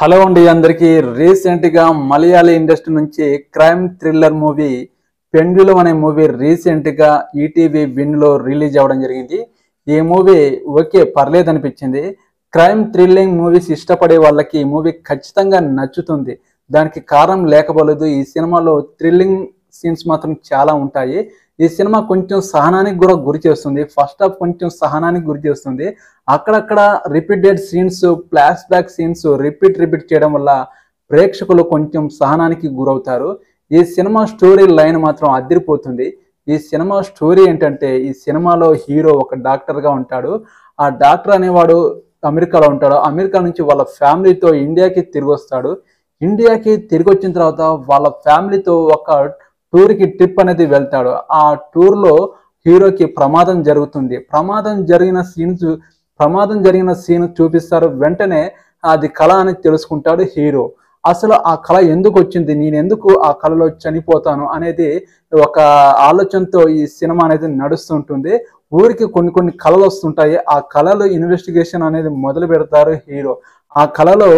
Hello అండి అందరికీ recent గా మలయాళీ ఇండస్ట్రీ నుంచి క్రైమ్ థ్రిల్లర్ మూవీ పెండ్యులం అనే మూవీ రీసెంట్ గా ఈటీవీ విన్ లో రిలీజ్ అవ్వడం జరిగింది. ఈ మూవీ ఓకే పర్లేదు అనిపించింది. క్రైమ్ థ్రిల్లింగ్ మూవీస్ ఇష్టపడే వాళ్ళకి ఈ మూవీ ఖచ్చితంగా నచ్చుతుంది. దానికి కారణం లేకపోలేదు. ఈ సినిమాలో థ్రిల్లింగ్ సీన్స్ మాత్రం చాలా ఉంటాయి. ఈ సినిమా కొంచెం సహనానికి కూడా గురి చేస్తుంది. ఫస్ట్ హాఫ్ కొంచెం సహనానికి గురి చేస్తుంది. అక్కడక్కడ repeated scenes, flash back scenes repeat చేయడం వల్ల ప్రేక్షకులు కొంచెం సహనానికి గురవుతారు. ఈ సినిమా స్టోరీ లైన్ మాత్రం అదిరిపోతుంది. ఈ సినిమా స్టోరీ ఏంటంటే, ఈ సినిమాలో హీరో ఒక డాక్టర్గా ఉంటాడు. ఆ డాక్టర్ అనేవాడు అమెరికాలో ఉంటాడు. అమెరికా నుంచి వాళ్ళ ఫ్యామిలీతో ఇండియాకి తిరిగి వస్తాడు. ఇండియాకి తిరిగి వచ్చిన తర్వాత వాళ్ళ ఫ్యామిలీతో ఒక టూర్కి ట్రిప్ అనేది వెళ్తాడు. ఆ టూర్లో హీరోకి ప్రమాదం జరుగుతుంది. ప్రమాదం జరిగిన సీన్ చూపిస్తారు. వెంటనే అది కళ అని తెలుసుకుంటాడు హీరో. అసలు ఆ కళ ఎందుకు వచ్చింది, నేను ఎందుకు ఆ కళలో చనిపోతాను అనేది ఒక ఆలోచనతో ఈ సినిమా అనేది నడుస్తుంటుంది. ఊరికి కొన్ని కళలు వస్తుంటాయి. ఆ కళలో ఇన్వెస్టిగేషన్ అనేది మొదలు పెడతారు హీరో. ఆ కళలో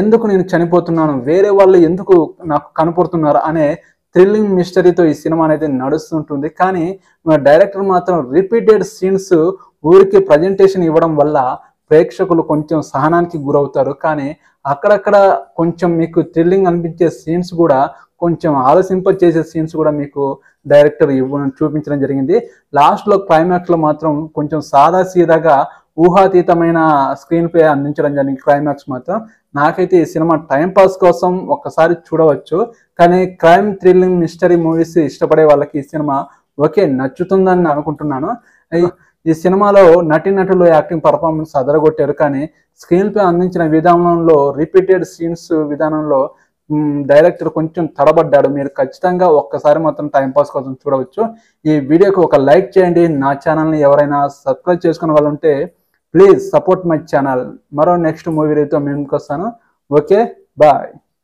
ఎందుకు నేను చనిపోతున్నాను, వేరే వాళ్ళు ఎందుకు నాకు కనపడుతున్నారు అనే థ్రిల్లింగ్ మిస్టరీతో ఈ సినిమా అనేది నడుస్తుంటుంది. కానీ డైరెక్టర్ మాత్రం రిపీటెడ్ సీన్స్ ఊరికి ప్రజెంటేషన్ ఇవ్వడం వల్ల ప్రేక్షకులు కొంచెం సహనానికి గురవుతారు. కానీ అక్కడక్కడ కొంచెం మీకు థ్రిల్లింగ్ అనిపించే సీన్స్ కూడా, కొంచెం ఆలోచింపచేసే సీన్స్ కూడా మీకు డైరెక్టర్ చూపించడం జరిగింది. లాస్ట్లో క్లైమాక్స్లో మాత్రం కొంచెం సాదా సీదాగా ఊహాతీతమైన స్క్రీన్ ప్లే అందించడం జరిగింది. క్లైమాక్స్ మాత్రం నాకైతే ఈ సినిమా టైంపాస్ కోసం ఒక్కసారి చూడవచ్చు. కానీ క్రైమ్ థ్రిల్లింగ్ మిస్టరీ మూవీస్ ఇష్టపడే వాళ్ళకి ఈ సినిమా ఓకే నచ్చుతుందని అనుకుంటున్నాను. ఈ సినిమాలో నటీనటులు యాక్టింగ్ పర్ఫార్మెన్స్ అదరగొట్టారు. కానీ స్క్రీన్ ప్లే అందించిన విధానంలో, రిపీటెడ్ సీన్స్ విధానంలో డైరెక్టర్ కొంచెం తడబడ్డాడు. మీరు ఖచ్చితంగా ఒక్కసారి మాత్రం టైంపాస్ కోసం చూడవచ్చు. ఈ వీడియోకి ఒక లైక్ చేయండి. నా ఛానల్ని ఎవరైనా సబ్స్క్రైబ్ చేసుకునే వాళ్ళు ఉంటే ప్లీజ్ సపోర్ట్ మై ఛానల్. మరో నెక్స్ట్ మూవీ రీతో మేము వస్తాను. Okay bye.